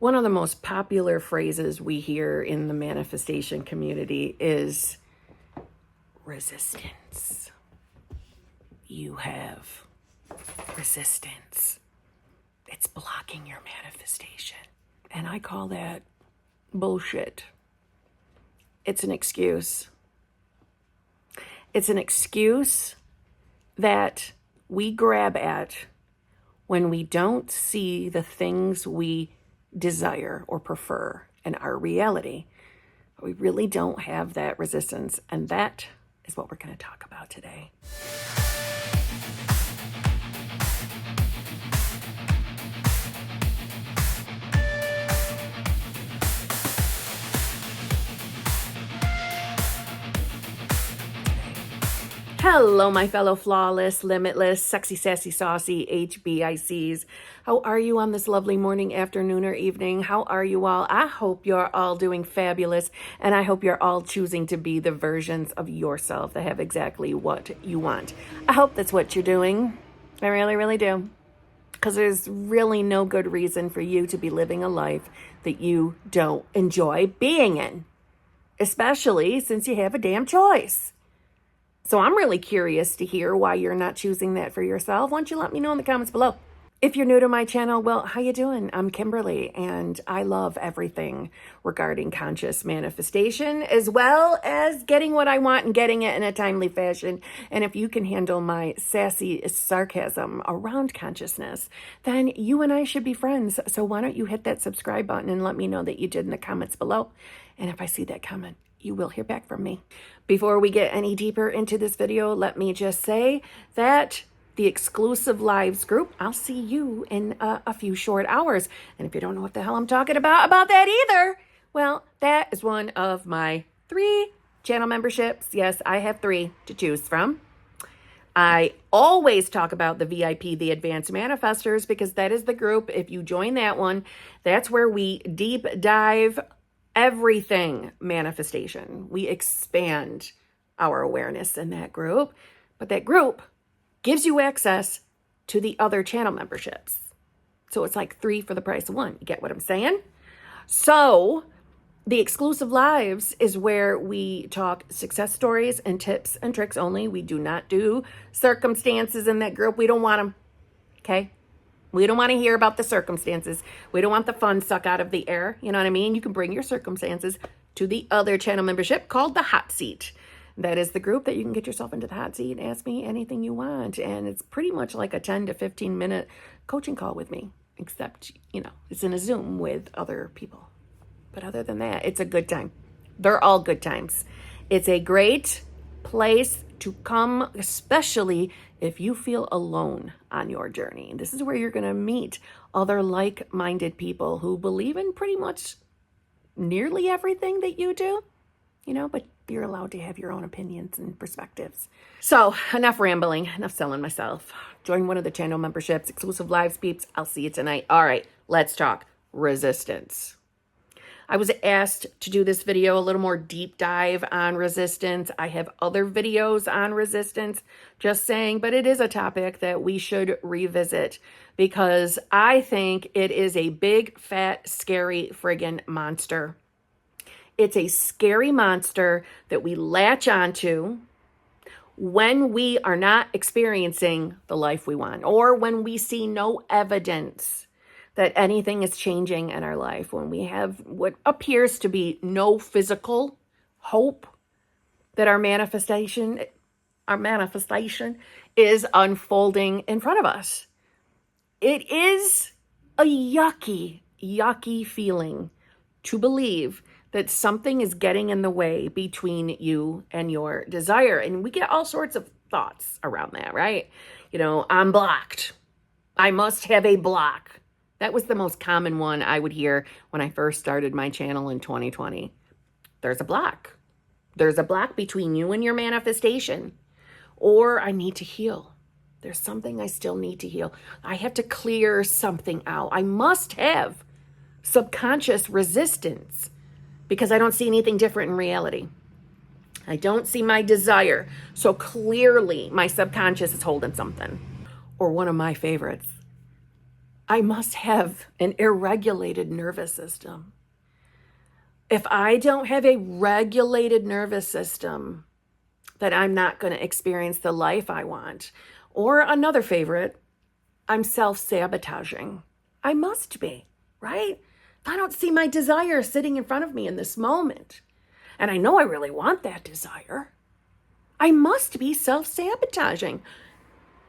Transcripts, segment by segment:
One of the most popular phrases we hear in the manifestation community is resistance. You have resistance. It's blocking your manifestation. And I call that bullshit. It's an excuse. It's an excuse that we grab at when we don't see the things we desire or prefer in our reality. We really don't have that resistance, and that is what we're going to talk about today. Hello, my fellow flawless, limitless, sexy, sassy, saucy HBICs. How are you on this lovely morning, afternoon, or evening? How are you all? I hope you're all doing fabulous, and I hope you're all choosing to be the versions of yourself that have exactly what you want. I hope that's what you're doing. I really, really do. Because there's really no good reason for you to be living a life that you don't enjoy being in, especially since you have a damn choice. So I'm really curious to hear why you're not choosing that for yourself. Why don't you let me know in the comments below? If you're new to my channel, well, how you doing? I'm Kimberly, and I love everything regarding conscious manifestation, as well as getting what I want and getting it in a timely fashion. And if you can handle my sassy sarcasm around consciousness, then you and I should be friends. So why don't you hit that subscribe button and let me know that you did in the comments below. And if I see that comment, you will hear back from me. Before we get any deeper into this video, let me just say that the exclusive lives group, I'll see you in a few short hours. And if you don't know what the hell I'm talking about that either, well, that is one of my 3 channel memberships. Yes, I have 3 to choose from. I always talk about the VIP, the Advanced Manifestors, because that is the group. If you join that one, that's where we deep dive everything manifestation. We expand our awareness in that group, but that group gives you access to the other channel memberships. So it's like 3 for the price of 1. You get what I'm saying? So the exclusive lives is where we talk success stories and tips and tricks only. We do not do circumstances in that group. We don't want them. Okay? We don't want to hear about the circumstances. We don't want the fun sucked out of the air. You know what I mean? You can bring your circumstances to the other channel membership called the Hot Seat. That is the group that you can get yourself into the hot seat and ask me anything you want. And it's pretty much like a 10 to 15 minute coaching call with me, except, it's in a Zoom with other people. But other than that, it's a good time. They're all good times. It's a great place to come, especially if you feel alone on your journey. This is where you're going to meet other like-minded people who believe in pretty much nearly everything that you do, but you're allowed to have your own opinions and perspectives. So enough rambling, enough selling myself. Join one of the channel memberships, exclusive lives, peeps. I'll see you tonight. All right, let's talk resistance. I was asked to do this video, a little more deep dive on resistance. I have other videos on resistance, just saying, but it is a topic that we should revisit because I think it is a big, fat, scary friggin' monster. It's a scary monster that we latch onto when we are not experiencing the life we want, or when we see no evidence that anything is changing in our life, when we have what appears to be no physical hope that our manifestation is unfolding in front of us. It is a yucky feeling to believe that something is getting in the way between you and your desire. And we get all sorts of thoughts around that, right? I'm blocked. I must have a block. That was the most common one I would hear when I first started my channel in 2020. There's a block. There's a block between you and your manifestation. Or I need to heal. There's something I still need to heal. I have to clear something out. I must have subconscious resistance because I don't see anything different in reality. I don't see my desire. So clearly my subconscious is holding something. Or one of my favorites, I must have an irregulated nervous system. If I don't have a regulated nervous system, then I'm not going to experience the life I want. Or another favorite, I'm self-sabotaging. I must be, right? If I don't see my desire sitting in front of me in this moment, and I know I really want that desire, I must be self-sabotaging.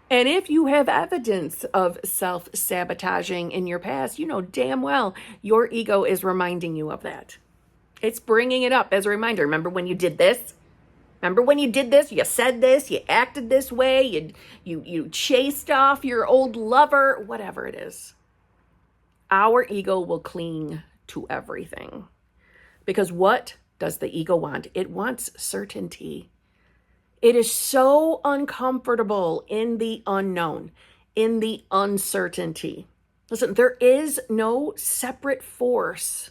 And if you have evidence of self-sabotaging in your past, you know damn well your ego is reminding you of that. It's bringing it up as a reminder. Remember when you did this? Remember when you did this? You said this, you acted this way, you chased off your old lover, whatever it is. Our ego will cling to everything. Because what does the ego want? It wants certainty. It is so uncomfortable in the unknown, in the uncertainty. Listen, there is no separate force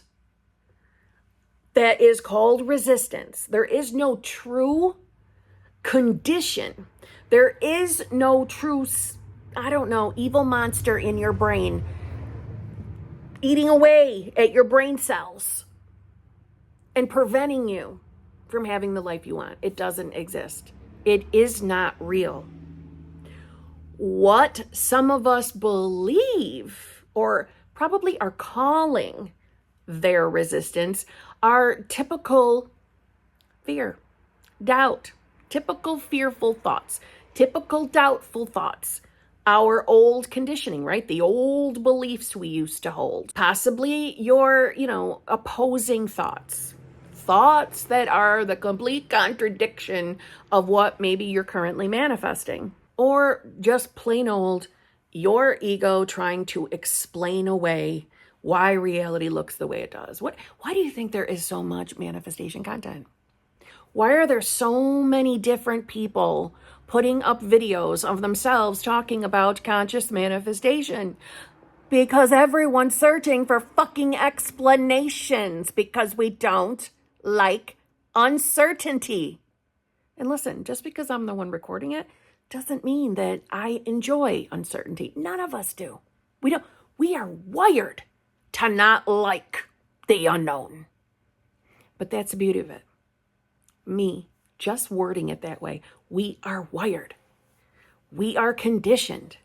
that is called resistance. There is no true condition. There is no true, evil monster in your brain eating away at your brain cells and preventing you from having the life you want. It doesn't exist. It is not real. What some of us believe, or probably are calling their resistance, are typical fear, doubt, typical fearful thoughts, typical doubtful thoughts, our old conditioning, right? The old beliefs we used to hold, possibly your, opposing thoughts that are the complete contradiction of what maybe you're currently manifesting, or just plain old your ego trying to explain away why reality looks the way it does. Why do you think there is so much manifestation content? Why are there so many different people putting up videos of themselves talking about conscious manifestation? Because everyone's searching for fucking explanations, because we don't like uncertainty. And listen, just because I'm the one recording it doesn't mean that I enjoy uncertainty. None of us do. We are wired to not like the unknown. But that's the beauty of it. Me just wording it that way. We are wired. We are conditioned.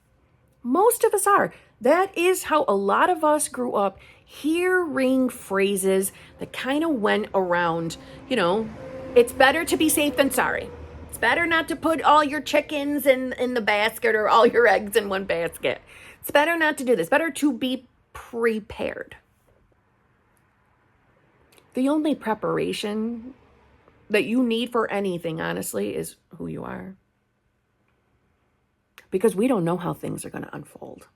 Most of us are. That is how a lot of us grew up hearing phrases that kind of went around, it's better to be safe than sorry. It's better not to put all your chickens in the basket or all your eggs in one basket. It's better not to do this. Better to be prepared. The only preparation that you need for anything, honestly, is who you are. Because we don't know how things are going to unfold.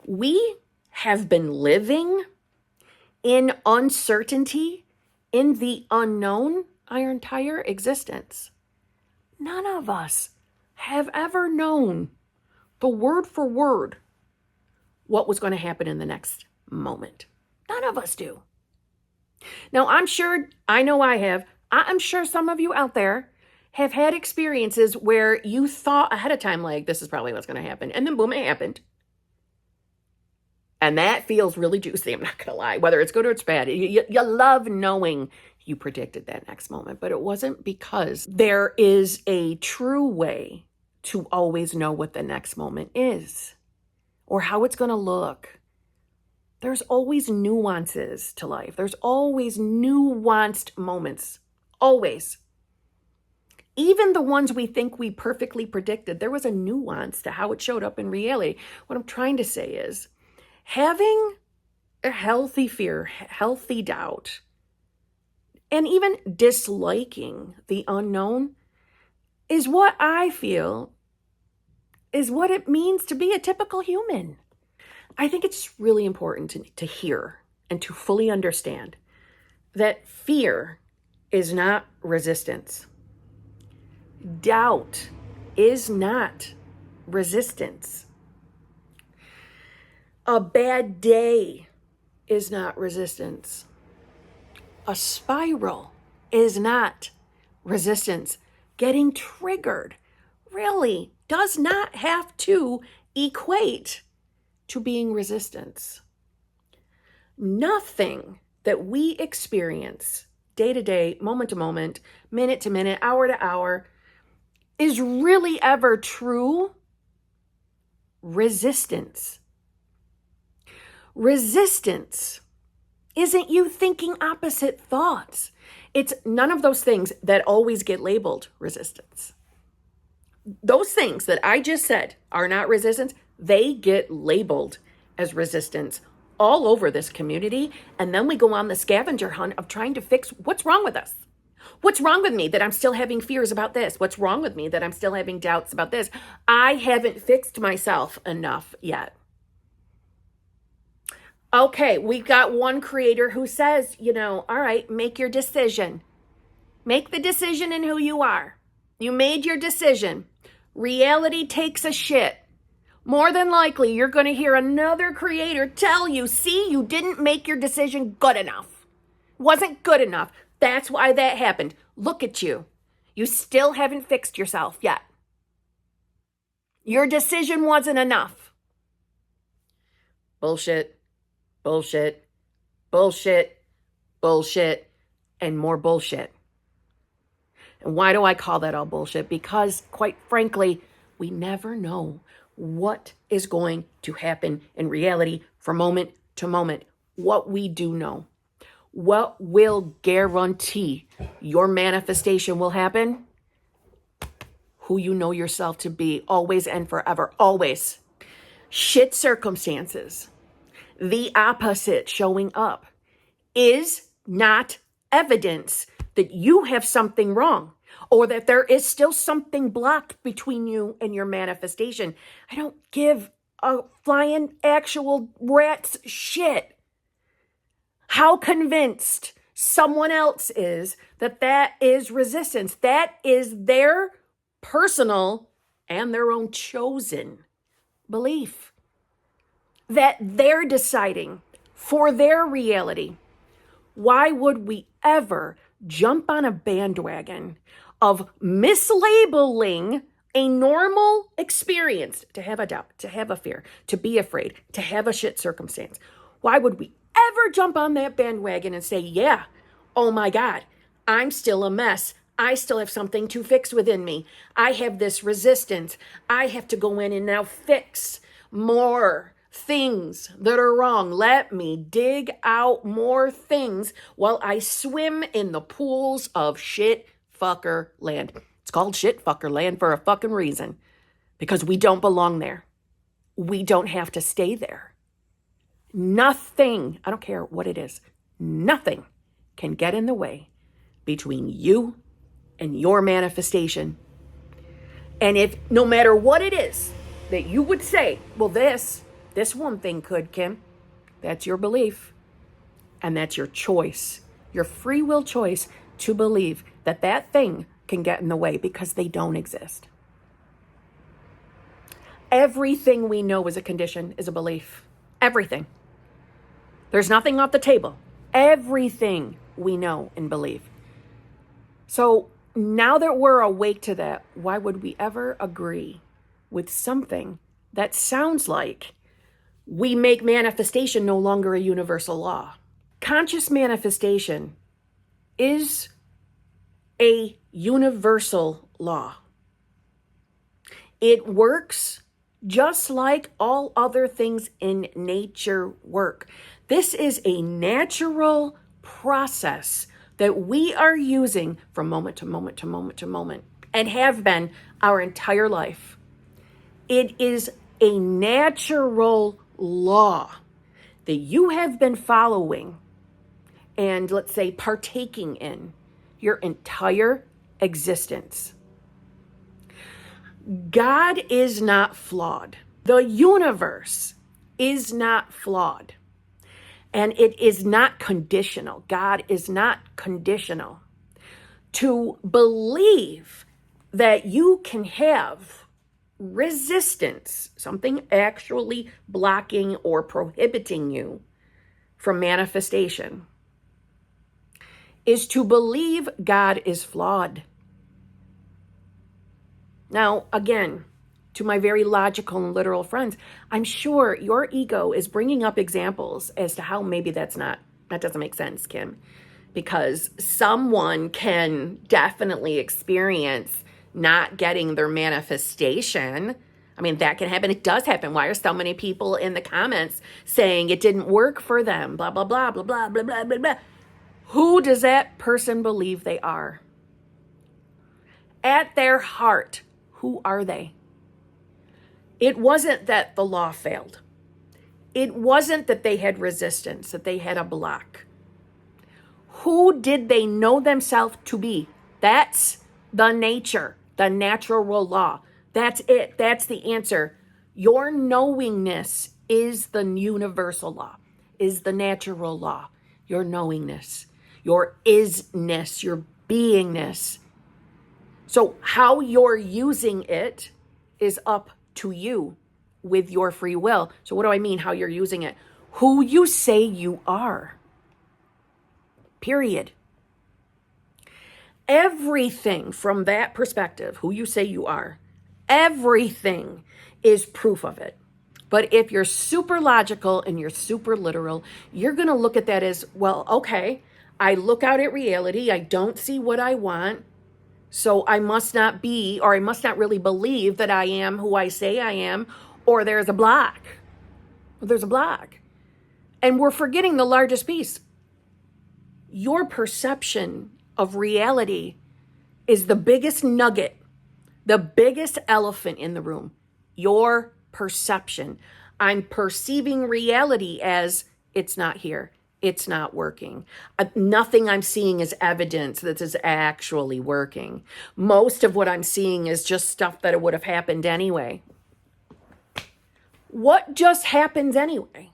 We have been living in uncertainty, in the unknown, our entire existence. None of us have ever known the word for word what was going to happen in the next moment. None of us do. Now, I'm sure some of you out there have had experiences where you thought ahead of time, like, this is probably what's going to happen. And then boom, it happened. And that feels really juicy, I'm not going to lie, whether it's good or it's bad. You love knowing you predicted that next moment, but it wasn't because there is a true way to always know what the next moment is or how it's going to look. There's always nuances to life. There's always nuanced moments. Always. Even the ones we think we perfectly predicted, there was a nuance to how it showed up in reality. What I'm trying to say is, having a healthy fear, healthy doubt, and even disliking the unknown is what I feel is what it means to be a typical human. I think it's really important to hear and to fully understand that fear is not resistance. Doubt is not resistance. A bad day is not resistance. A spiral is not resistance. Getting triggered really does not have to equate to being resistance. Nothing that we experience day to day, moment to moment, minute to minute, hour to hour is really ever true resistance. Resistance isn't you thinking opposite thoughts. It's none of those things that always get labeled resistance. Those things that I just said are not resistance. They get labeled as resistance all over this community. And then we go on the scavenger hunt of trying to fix what's wrong with us. What's wrong with me that I'm still having fears about this? What's wrong with me that I'm still having doubts about this? I haven't fixed myself enough yet. Okay, we've got one creator who says, all right, make your decision. Make the decision in who you are. You made your decision. Reality takes a shit. More than likely, you're going to hear another creator tell you, see, you didn't make your decision good enough. Wasn't good enough. That's why that happened. Look at you. You still haven't fixed yourself yet. Your decision wasn't enough. Bullshit, bullshit, bullshit, bullshit, and more bullshit. And why do I call that all bullshit? Because, quite frankly, we never know what is going to happen in reality from moment to moment. What we do know, what will guarantee your manifestation will happen? Who you know yourself to be, always and forever, always. Shit circumstances, the opposite showing up, is not evidence that you have something wrong or that there is still something blocked between you and your manifestation. I don't give a flying actual rat's shit how convinced someone else is that that is resistance. That is their personal and their own chosen belief that they're deciding for their reality. Why would we ever jump on a bandwagon of mislabeling a normal experience to have a doubt, to have a fear, to be afraid, to have a shit circumstance? Why would we ever jump on that bandwagon and say, yeah, oh my God, I'm still a mess. I still have something to fix within me. I have this resistance. I have to go in and now fix more things that are wrong. Let me dig out more things while I swim in the pools of shit fucker land. It's called shit fucker land for a fucking reason, because we don't belong there. We don't have to stay there. Nothing, I don't care what it is, nothing can get in the way between you and your manifestation. And if no matter what it is that you would say, well, this one thing could, Kim, that's your belief. And that's your choice, your free will choice to believe that that thing can get in the way, because they don't exist. Everything we know is a condition, is a belief. Everything. There's nothing off the table. Everything we know and believe. So now that we're awake to that, why would we ever agree with something that sounds like we make manifestation no longer a universal law? Conscious manifestation is a universal law. It works just like all other things in nature work. This is a natural process that we are using from moment to moment to moment to moment, and have been our entire life. It is a natural law that you have been following and, let's say, partaking in your entire existence. God is not flawed. The universe is not flawed. And it is not conditional. God is not conditional. To believe that you can have resistance, something actually blocking or prohibiting you from manifestation, is to believe God is flawed. Now, again, To my very logical and literal friends, I'm sure your ego is bringing up examples as to how maybe that doesn't make sense, Kim, because someone can definitely experience not getting their manifestation. I mean, that can happen. It does happen. Why are so many people in the comments saying it didn't work for them? Blah, blah, blah, blah, blah, blah, blah, blah, blah. Who does that person believe they are? At their heart, who are they? It wasn't that the law failed. It wasn't that they had resistance, that they had a block. Who did they know themselves to be? That's the nature, the natural law. That's it. That's the answer. Your knowingness is the universal law, is the natural law. Your knowingness, your isness, your beingness. So how you're using it is up to you with your free will. So what do I mean how you're using it? Who you say you are. Period. Everything from that perspective, who you say you are, everything is proof of it. But if you're super logical and you're super literal, you're going to look at that as, well, okay, I look out at reality. I don't see what I want. So I must not be, or I must not really believe that I am who I say I am, or there's a block. There's a block. And we're forgetting the largest piece. Your perception of reality is the biggest nugget, the biggest elephant in the room. Your perception. I'm perceiving reality as it's not here. It's not working. Nothing I'm seeing is evidence that is actually working. Most of what I'm seeing is just stuff that would have happened anyway. What just happens anyway?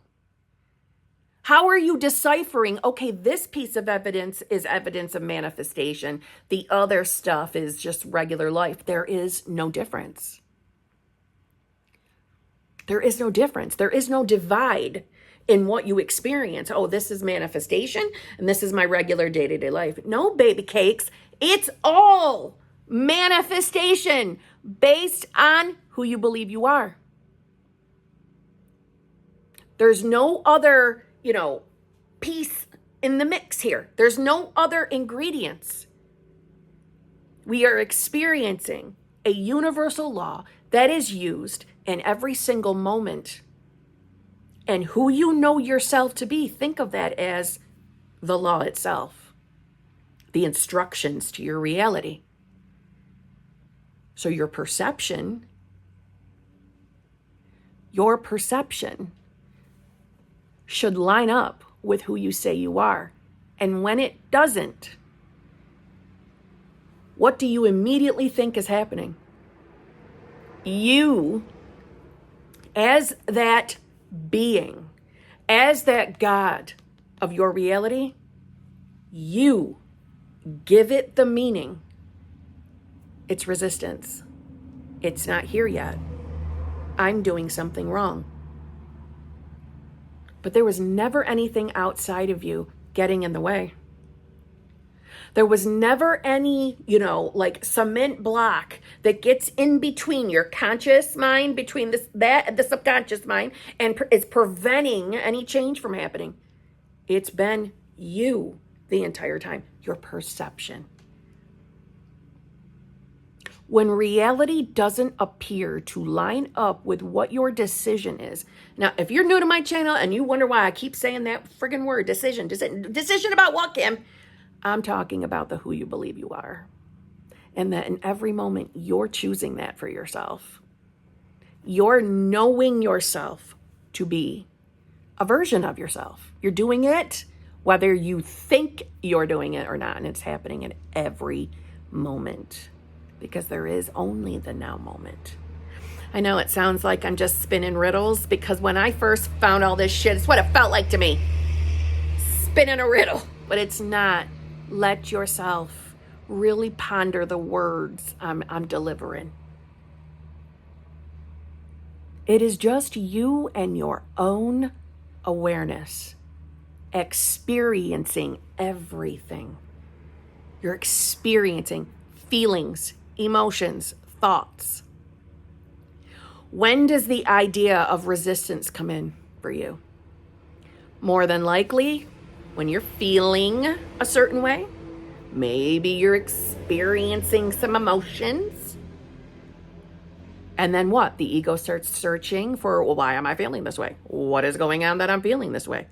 How are you deciphering, okay, this piece of evidence is evidence of manifestation. The other stuff is just regular life. There is no difference. There is no difference. There is no divide in what you experience. Oh, this is manifestation and this is my regular day-to-day life. No, baby cakes. It's all manifestation based on who you believe you are. There's no other, piece in the mix here. There's no other ingredients. We are experiencing a universal law that is used in every single moment. And who you know yourself to be, think of that as the law itself, the instructions to your reality. So your perception should line up with who you say you are. And when it doesn't, what do you immediately think is happening? You, as that being, as that God of your reality, you give it the meaning. It's resistance. It's not here yet. I'm doing something wrong. But there was never anything outside of you getting in the way. There was never any, cement block that gets in between your conscious mind, between the subconscious mind, and is preventing any change from happening. It's been you the entire time, your perception. When reality doesn't appear to line up with what your decision is. Now, if you're new to my channel and you wonder why I keep saying that friggin' word, decision about what, Kim? I'm talking about the who you believe you are. And that in every moment, you're choosing that for yourself. You're knowing yourself to be a version of yourself. You're doing it whether you think you're doing it or not. And it's happening in every moment. Because there is only the now moment. I know it sounds like I'm just spinning riddles, because when I first found all this shit, it's what it felt like to me. Spinning a riddle. But it's not. Let yourself really ponder the words I'm delivering. It is just you and your own awareness experiencing everything. You're experiencing feelings, emotions, thoughts. When does the idea of resistance come in for you? More than likely, when you're feeling a certain way, maybe you're experiencing some emotions. And then what? The ego starts searching for, well, why am I feeling this way? What is going on that I'm feeling this way?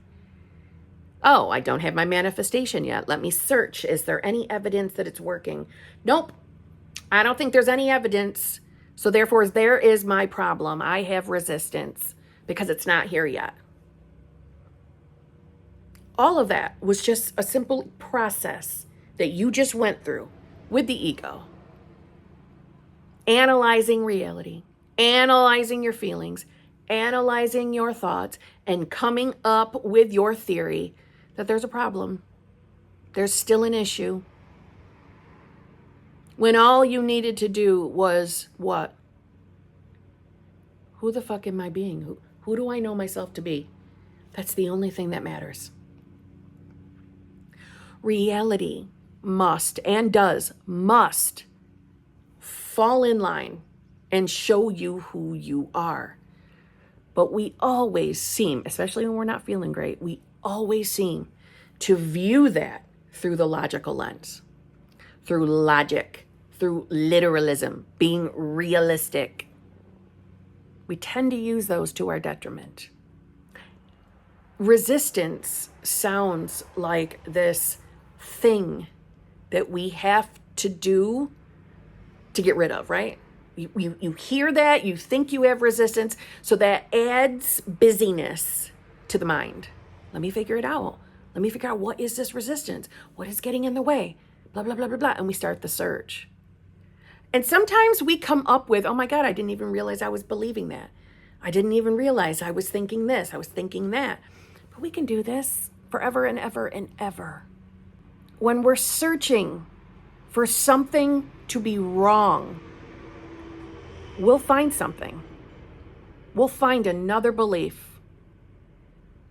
Oh, I don't have my manifestation yet. Let me search. Is there any evidence that it's working? Nope. I don't think there's any evidence. So therefore, there is my problem. I have resistance because it's not here yet. All of that was just a simple process that you just went through with the ego. Analyzing reality, analyzing your feelings, analyzing your thoughts, and coming up with your theory that there's a problem. There's still an issue. When all you needed to do was what? Who the fuck am I being? Who do I know myself to be? That's the only thing that matters. Reality must fall in line and show you who you are. But we always seem, especially when we're not feeling great, we always seem to view that through the logical lens, through logic, through literalism, being realistic. We tend to use those to our detriment. Resistance sounds like this thing that we have to do to get rid of, right? You hear that, you think you have resistance, so that adds busyness to the mind. Let me figure it out. Let me figure out, what is this resistance? What is getting in the way? Blah, blah, blah, blah, blah. And we start the search. And sometimes we come up with, oh my God, I didn't even realize I was believing that. I didn't even realize I was thinking this, I was thinking that. But we can do this forever and ever and ever. When we're searching for something to be wrong, we'll find something. We'll find another belief.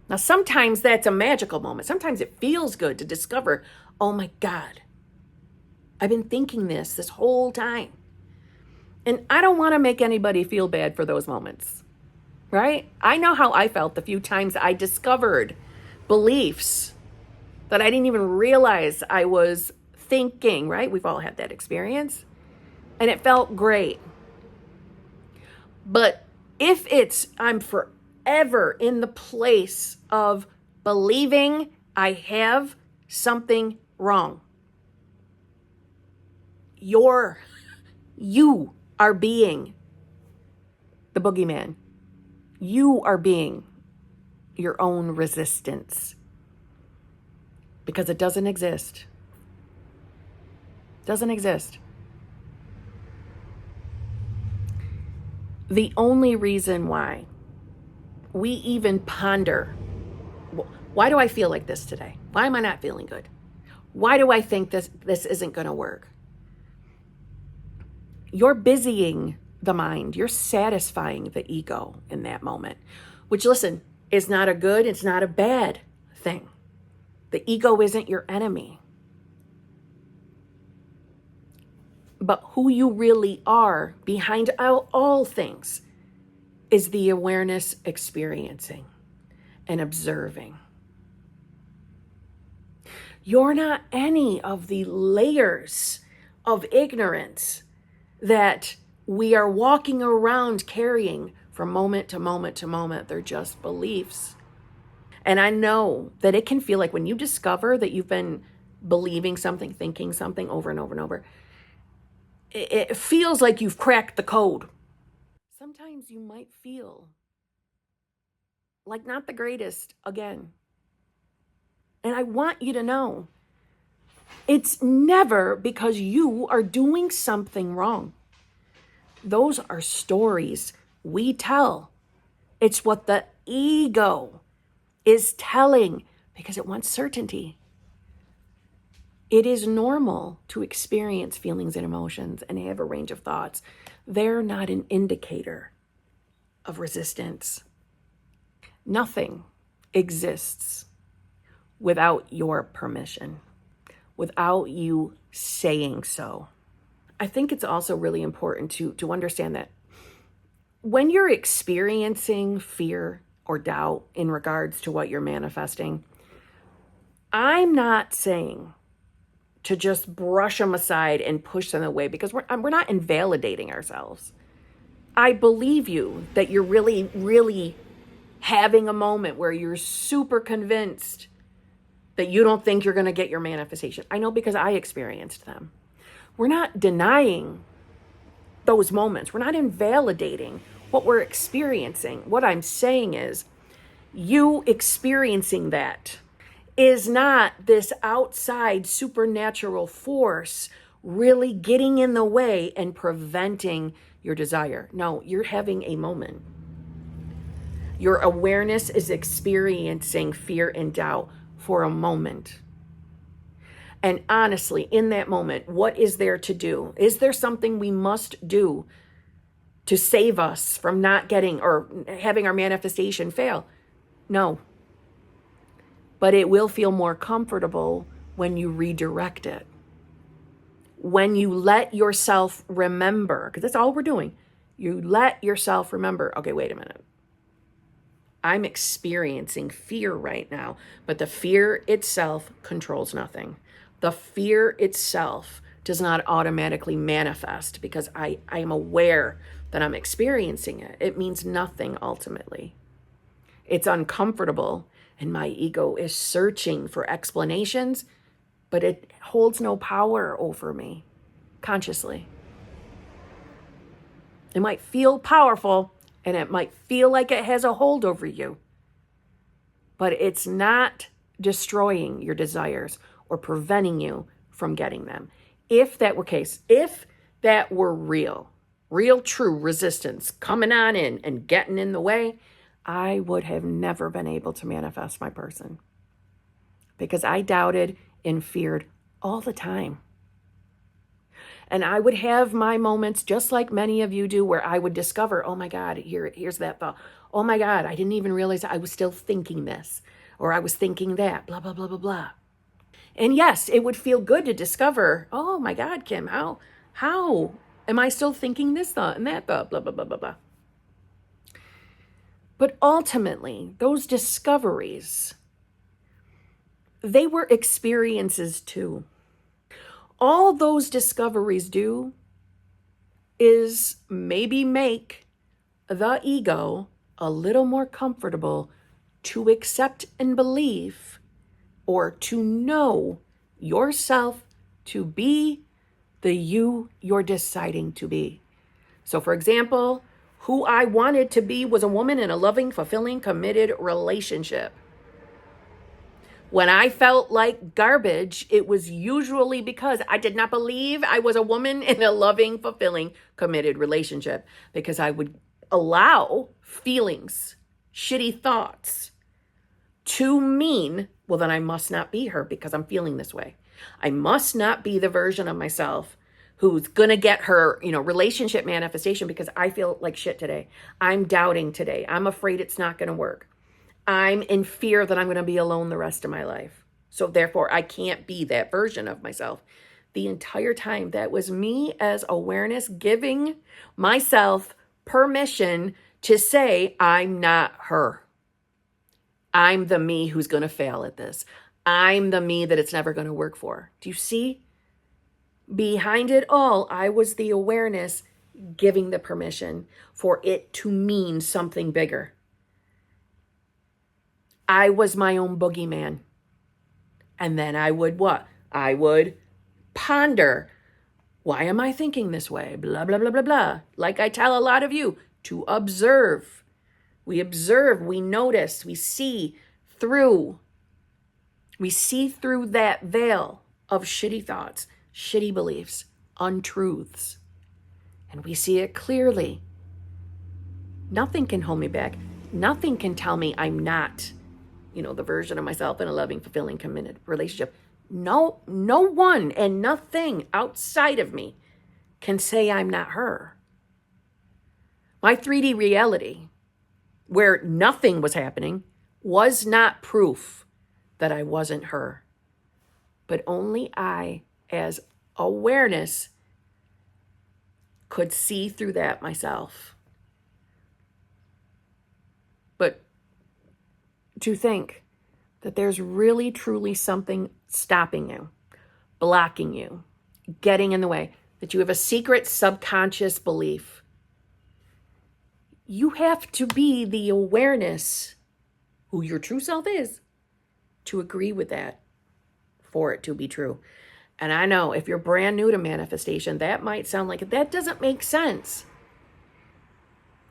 Now, sometimes that's a magical moment. Sometimes it feels good to discover, oh my God, I've been thinking this whole time. And I don't want to make anybody feel bad for those moments, right? I know how I felt the few times I discovered beliefs that I didn't even realize I was thinking, right? We've all had that experience. And it felt great. But if I'm forever in the place of believing I have something wrong, you are being the boogeyman. You are being your own resistance. Because it doesn't exist. Doesn't exist. The only reason why we even ponder, why do I feel like this today? Why am I not feeling good? Why do I think this isn't going to work? You're busying the mind. You're satisfying the ego in that moment, which, listen, is not a good, it's not a bad thing. The ego isn't your enemy. But who you really are behind all things is the awareness experiencing and observing. You're not any of the layers of ignorance that we are walking around carrying from moment to moment to moment. They're just beliefs. And I know that it can feel like when you discover that you've been believing something, thinking something over and over and over, it feels like you've cracked the code. Sometimes you might feel like not the greatest again. And I want you to know, it's never because you are doing something wrong. Those are stories we tell. It's what the ego is telling because it wants certainty. It is normal to experience feelings and emotions and have a range of thoughts. They're not an indicator of resistance. Nothing exists without your permission, without you saying so. I think it's also really important to understand that when you're experiencing fear or doubt in regards to what you're manifesting, I'm not saying to just brush them aside and push them away, because we're not invalidating ourselves. I believe you that you're really, really having a moment where you're super convinced that you don't think you're going to get your manifestation. I know, because I experienced them. We're not denying those moments. We're not invalidating what we're experiencing. What I'm saying is, you experiencing that is not this outside supernatural force really getting in the way and preventing your desire. No, you're having a moment. Your awareness is experiencing fear and doubt for a moment. And honestly, in that moment, what is there to do? Is there something we must do to save us from not getting or having our manifestation fail? No. But it will feel more comfortable when you redirect it. When you let yourself remember, because that's all we're doing. You let yourself remember, okay, wait a minute. I'm experiencing fear right now, but the fear itself controls nothing. The fear itself does not automatically manifest because I am aware that I'm experiencing it. It means nothing ultimately. It's uncomfortable, and my ego is searching for explanations, but it holds no power over me consciously. It might feel powerful, and it might feel like it has a hold over you, but it's not destroying your desires or preventing you from getting them. If that were case, if that were real true resistance coming on in and getting in the way, I would have never been able to manifest my person, because I doubted and feared all the time. And I would have my moments, just like many of you do, where I would discover, oh my God, here's that thought. Oh my God, I didn't even realize I was still thinking this, or I was thinking that, blah, blah, blah, blah, blah. And yes, it would feel good to discover, oh my God, Kim, how am I still thinking this thought and that thought, blah, blah, blah, blah, blah. But ultimately, those discoveries, they were experiences too. All those discoveries do is maybe make the ego a little more comfortable to accept and believe, or to know yourself to be the you you're deciding to be. So for example, who I wanted to be was a woman in a loving, fulfilling, committed relationship. When I felt like garbage, it was usually because I did not believe I was a woman in a loving, fulfilling, committed relationship, because I would allow feelings, shitty thoughts to mean, well, then I must not be her because I'm feeling this way. I must not be the version of myself who's going to get her, relationship manifestation because I feel like shit today. I'm doubting today. I'm afraid it's not going to work. I'm in fear that I'm going to be alone the rest of my life. So therefore, I can't be that version of myself. The entire time, that was me as awareness giving myself permission to say, I'm not her. I'm the me who's going to fail at this. I'm the me that it's never going to work for. Do you see? Behind it all, I was the awareness giving the permission for it to mean something bigger. I was my own boogeyman. And then I would what? I would ponder. Why am I thinking this way? Blah, blah, blah, blah, blah. Like I tell a lot of you, to observe. We observe, we notice, we see through. We see through that veil of shitty thoughts, shitty beliefs, untruths. And we see it clearly. Nothing can hold me back. Nothing can tell me I'm not, the version of myself in a loving, fulfilling, committed relationship. No one and nothing outside of me can say I'm not her. My 3D reality, where nothing was happening, was not proof that I wasn't her. But only I, as awareness, could see through that myself. to think that there's really, truly something stopping you, blocking you, getting in the way, that you have a secret subconscious belief. You have to be the awareness who your true self is to agree with that for it to be true. And I know if you're brand new to manifestation, that might sound like that doesn't make sense.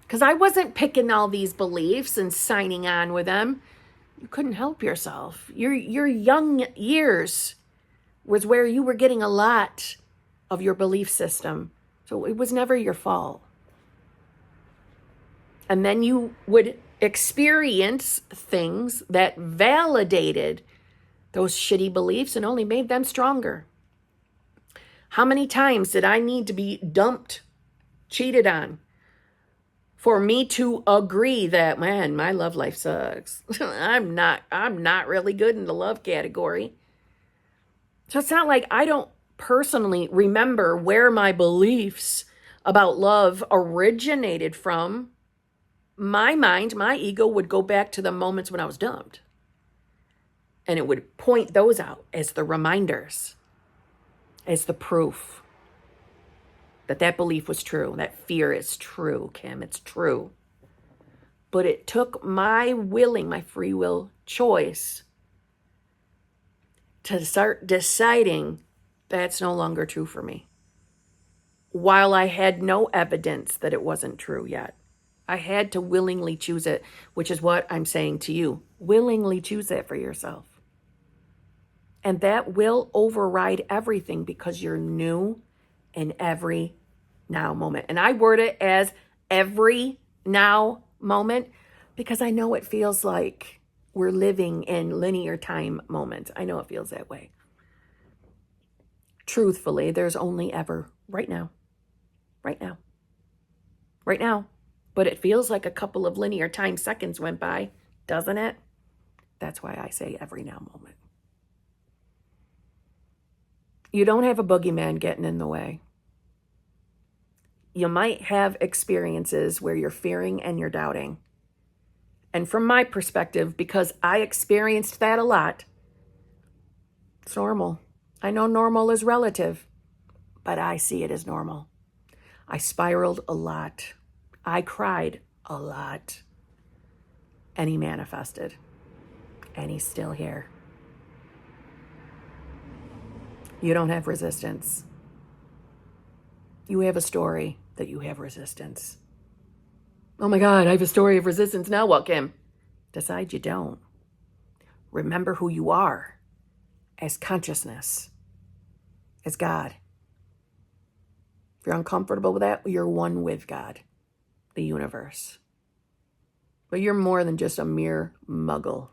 Because I wasn't picking all these beliefs and signing on with them. You couldn't help yourself. Your young years was where you were getting a lot of your belief system. So it was never your fault. And then you would experience things that validated those shitty beliefs and only made them stronger. How many times did I need to be dumped, cheated on, for me to agree that, man, my love life sucks. I'm not really good in the love category. So it's not like I don't personally remember where my beliefs about love originated from. My mind, my ego would go back to the moments when I was dumped. And it would point those out as the reminders, as the proof that that belief was true. That fear is true, Kim. It's true. But it took my free will choice to start deciding that's no longer true for me. While I had no evidence that it wasn't true yet. I had to willingly choose it, which is what I'm saying to you. Willingly choose it for yourself. And that will override everything because you're new in every now moment. And I word it as every now moment because I know it feels like we're living in linear time moments. I know it feels that way. Truthfully, there's only ever right now. Right now. Right now. But it feels like a couple of linear time seconds went by, doesn't it? That's why I say every now moment. You don't have a boogeyman getting in the way. You might have experiences where you're fearing and you're doubting. And from my perspective, because I experienced that a lot, it's normal. I know normal is relative, but I see it as normal. I spiraled a lot. I cried a lot. And he manifested. And he's still here. You don't have resistance. You have a story that you have resistance. Oh my God, I have a story of resistance. Now what, Kim? Decide you don't. Remember who you are as consciousness, as God. If you're uncomfortable with that, you're one with God, the universe. But you're more than just a mere muggle.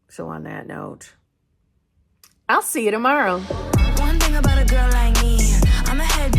So on that note, I'll see you tomorrow. One thing about a girl like me, I'm a head